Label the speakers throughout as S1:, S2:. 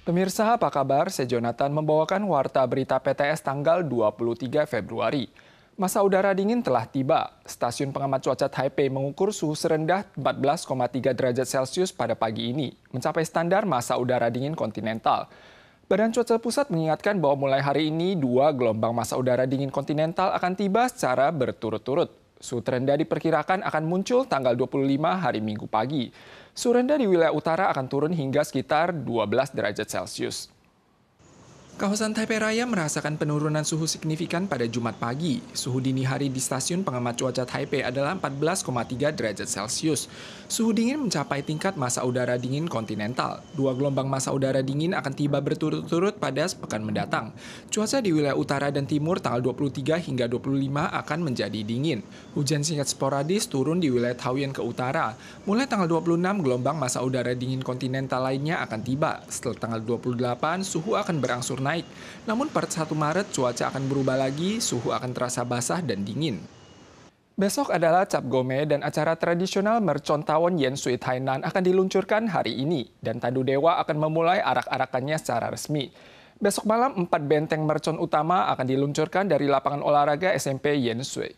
S1: Pemirsa, apa kabar? Saya Jonathan membawakan Warta Berita PTS tanggal 23 Februari. Masa udara dingin telah tiba. Stasiun pengamat cuaca Taipei mengukur suhu serendah 14,3 derajat Celcius pada pagi ini, mencapai standar masa udara dingin kontinental. Badan Cuaca Pusat mengingatkan bahwa mulai hari ini 2 gelombang masa udara dingin kontinental akan tiba secara berturut-turut. Suhu terendah diperkirakan akan muncul tanggal 25 hari Minggu pagi. Suhu rendah di wilayah utara akan turun hingga sekitar 12 derajat Celcius. Kawasan Taipei Raya merasakan penurunan suhu signifikan pada Jumat pagi. Suhu dini hari di stasiun pengamat cuaca Taipei adalah 14,3 derajat Celcius. Suhu dingin mencapai tingkat masa udara dingin kontinental. 2 gelombang masa udara dingin akan tiba berturut-turut pada sepekan mendatang. Cuaca di wilayah utara dan timur tanggal 23 hingga 25 akan menjadi dingin. Hujan singkat sporadis turun di wilayah Taoyuan ke utara. Mulai tanggal 26, gelombang masa udara dingin kontinental lainnya akan tiba. Setelah tanggal 28, suhu akan berangsur naik. Namun per 1 Maret cuaca akan berubah lagi, suhu akan terasa basah dan dingin. Besok adalah Cap Gome dan acara tradisional Mercon Tawon Yen Sui Tainan akan diluncurkan hari ini dan Tandu Dewa akan memulai arak-arakannya secara resmi. Besok malam 4 benteng mercon utama akan diluncurkan dari lapangan olahraga SMP Yen Sui.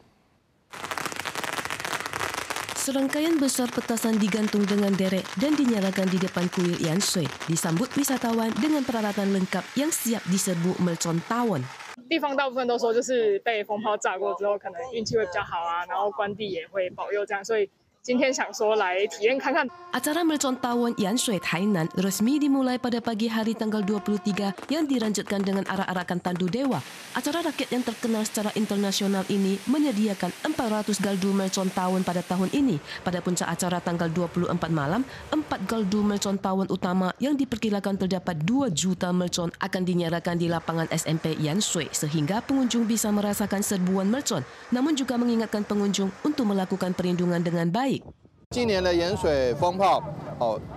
S2: Serangkaian besar petasan digantung dengan derek dan dinyalakan di depan kuil Yan Sui, disambut wisatawan dengan peralatan lengkap yang siap diserbu Mercon Tawon.
S3: 地方大部分都说就是被风炮炸过之后，可能运气会比较好啊，然后官地也会保佑这样，所以今天想说来体验看看。
S2: Acara Mercon Tawon Yan Sui Tainan resmi dimulai pada pagi hari tanggal 23 yang dilanjutkan dengan arak-arakan Tandu Dewa. Acara rakyat yang terkenal secara internasional ini menyediakan 400 galdu Mercon Tawon pada tahun ini. Pada puncak acara tanggal 24 malam, 4 galdu Mercon Tawon utama yang diperkirakan terdapat 2 juta mercon akan dinyalakan di lapangan SMP Yan Sui sehingga pengunjung bisa merasakan serbuan mercon, namun juga mengingatkan pengunjung untuk melakukan perlindungan dengan baik.
S4: 今年的盐水风炮，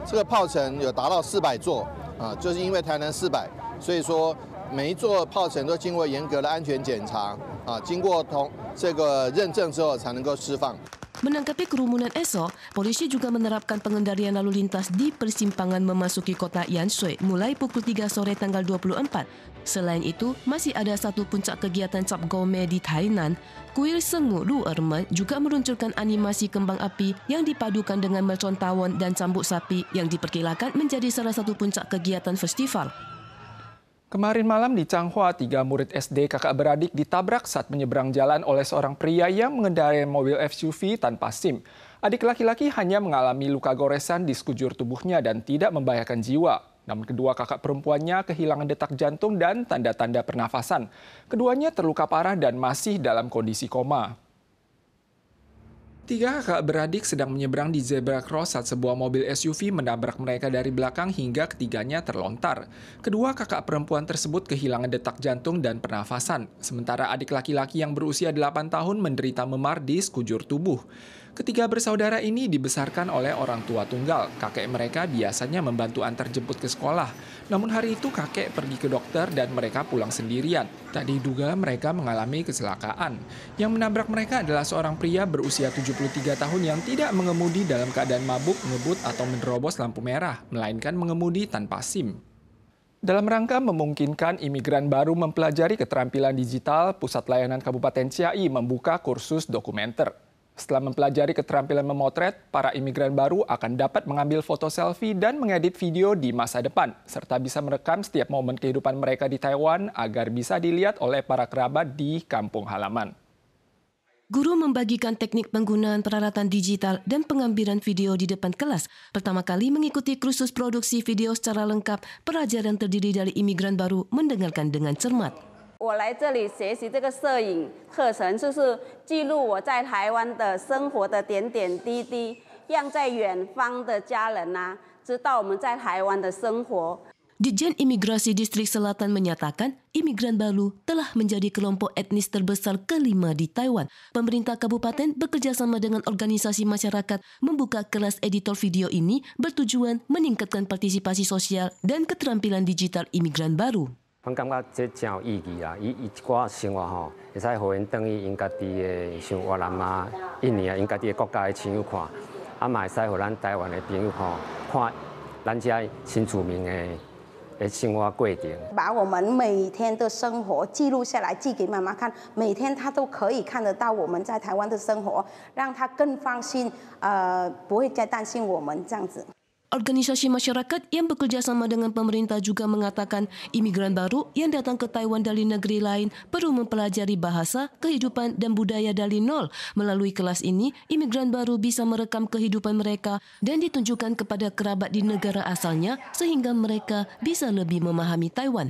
S4: 这个炮程有达到400座啊，就是因为台南400，所以说每一座炮程都经过严格的安全检查啊，经过这个认证之后才能够释放。
S2: Menanggapi kerumunan esok, polisi juga menerapkan pengendalian lalu lintas di persimpangan memasuki kota Yan Sui mulai pukul 3 sore tanggal 24. Selain itu, masih ada satu puncak kegiatan Cap Gome di Tainan. Kuil Sengu Lu Ermen juga meluncurkan animasi kembang api yang dipadukan dengan mercon tawon dan cambuk sapi yang diperkirakan menjadi salah satu puncak kegiatan festival.
S1: Kemarin malam di Changhua, 3 murid SD kakak beradik ditabrak saat menyeberang jalan oleh seorang pria yang mengendarai mobil SUV tanpa SIM. Adik laki-laki hanya mengalami luka goresan di sekujur tubuhnya dan tidak membahayakan jiwa. Namun kedua kakak perempuannya kehilangan detak jantung dan tanda-tanda pernafasan. Keduanya terluka parah dan masih dalam kondisi koma. 3 kakak beradik sedang menyeberang di zebra cross saat sebuah mobil SUV menabrak mereka dari belakang hingga ketiganya terlontar. Kedua kakak perempuan tersebut kehilangan detak jantung dan pernafasan, sementara adik laki-laki yang berusia 8 tahun menderita memar di sekujur tubuh. Ketiga bersaudara ini dibesarkan oleh orang tua tunggal. Kakek mereka biasanya membantu antar jemput ke sekolah. Namun hari itu kakek pergi ke dokter dan mereka pulang sendirian. Tak diduga mereka mengalami kecelakaan. Yang menabrak mereka adalah seorang pria berusia 73 tahun yang tidak mengemudi dalam keadaan mabuk, ngebut, atau menerobos lampu merah, melainkan mengemudi tanpa SIM. Dalam rangka memungkinkan imigran baru mempelajari keterampilan digital, Pusat Layanan Kabupaten Ciai membuka kursus dokumenter. Setelah mempelajari keterampilan memotret, para imigran baru akan dapat mengambil foto selfie dan mengedit video di masa depan, serta bisa merekam setiap momen kehidupan mereka di Taiwan agar bisa dilihat oleh para kerabat di kampung halaman.
S2: Guru membagikan teknik penggunaan peralatan digital dan pengambilan video di depan kelas. Pertama kali mengikuti kursus produksi video secara lengkap, pelajar yang terdiri dari imigran baru mendengarkan dengan cermat.
S5: 我来这里学习这个摄影课程，就是记录我在台湾的生活的点点滴滴，让在远方的家人知道我们在台湾的生活。
S2: Ditjen Imigrasi Distrik Selatan menyatakan imigran baru telah menjadi kelompok etnis terbesar kelima di Taiwan. Pemerintah kabupaten bekerjasama dengan organisasi masyarakat membuka kelas editor video ini bertujuan meningkatkan partisipasi sosial dan keterampilan digital imigran baru.
S6: 阮感觉这真有意义啦！伊一寡生活会使互因转去因家己的像越南啊、印尼啊，因家己的国家的亲友看，嘛会使互咱台湾的朋友看咱遮新住民的生活过程。
S7: 把我们每天的生活记录下来，寄给妈妈看，每天她都可以看得到我们在台湾的生活，让她更放心，不会再担心我们这样子。
S2: Organisasi masyarakat yang bekerja sama dengan pemerintah juga mengatakan imigran baru yang datang ke Taiwan dari negeri lain perlu mempelajari bahasa, kehidupan, dan budaya dari nol. Melalui kelas ini, imigran baru bisa merekam kehidupan mereka dan ditunjukkan kepada kerabat di negara asalnya sehingga mereka bisa lebih memahami Taiwan.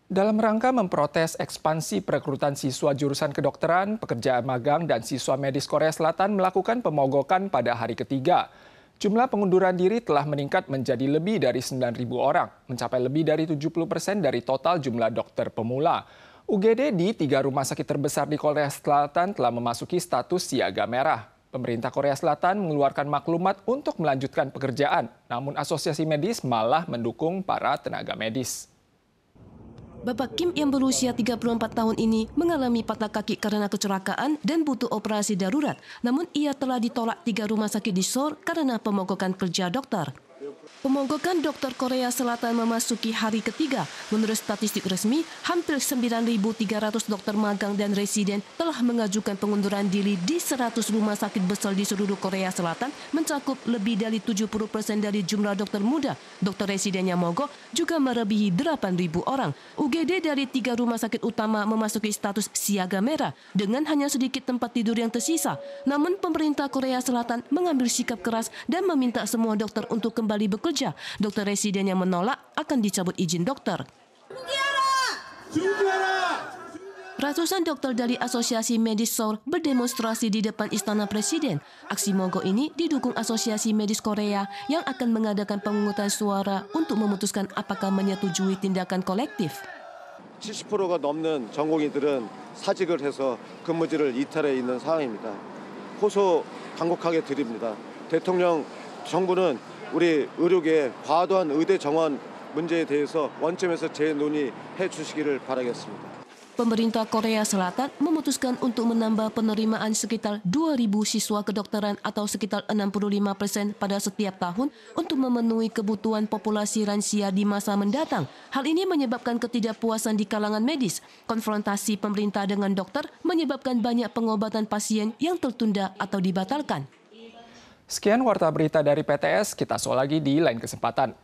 S1: Dalam rangka memprotes ekspansi perekrutan siswa jurusan kedokteran, pekerja magang, dan siswa medis Korea Selatan melakukan pemogokan pada hari ketiga. Jumlah pengunduran diri telah meningkat menjadi lebih dari 9.000 orang, mencapai lebih dari 70% dari total jumlah dokter pemula. UGD di 3 rumah sakit terbesar di Korea Selatan telah memasuki status siaga merah. Pemerintah Korea Selatan mengeluarkan maklumat untuk melanjutkan pekerjaan, namun asosiasi medis malah mendukung para tenaga medis.
S2: Bapak Kim yang berusia 34 tahun ini mengalami patah kaki karena kecelakaan dan butuh operasi darurat. Namun ia telah ditolak 3 rumah sakit di Seoul karena pemogokan kerja dokter. Pemogokan dokter Korea Selatan memasuki hari ketiga. Menurut statistik resmi, hampir 9.300 dokter magang dan residen telah mengajukan pengunduran diri di 100 rumah sakit besar di seluruh Korea Selatan, mencakup lebih dari 70% dari jumlah dokter muda. Dokter residen yang mogok juga melebihi 8.000 orang. UGD dari 3 rumah sakit utama memasuki status siaga merah dengan hanya sedikit tempat tidur yang tersisa. Namun pemerintah Korea Selatan mengambil sikap keras dan meminta semua dokter untuk kembali bekerja. Dokter residen yang menolak akan dicabut izin dokter. Ratusan dokter dari Asosiasi Medis Seoul berdemonstrasi di depan Istana Presiden. Aksi mogok ini didukung Asosiasi Medis Korea yang akan mengadakan pemungutan suara untuk memutuskan apakah menyetujui tindakan kolektif.
S8: 70%가 넘는 전공의들은 사직을 해서 근무지를 이탈해 있는 상황입니다. 호소 강력하게 드립니다. 대통령, 정부는 우리 의료계의 과도한 의대 정원 문제에 대해서 원점에서 재논의해 주시기를 바라겠습니다.
S2: Pemerintah Korea Selatan memutuskan untuk menambah penerimaan sekitar 2.000 siswa kedokteran atau sekitar 65% pada setiap tahun untuk memenuhi kebutuhan populasi lansia di masa mendatang. Hal ini menyebabkan ketidakpuasan di kalangan medis. Konfrontasi pemerintah dengan dokter menyebabkan banyak pengobatan pasien yang tertunda atau dibatalkan.
S1: Sekian warta berita dari PTS, kita soal lagi di lain kesempatan.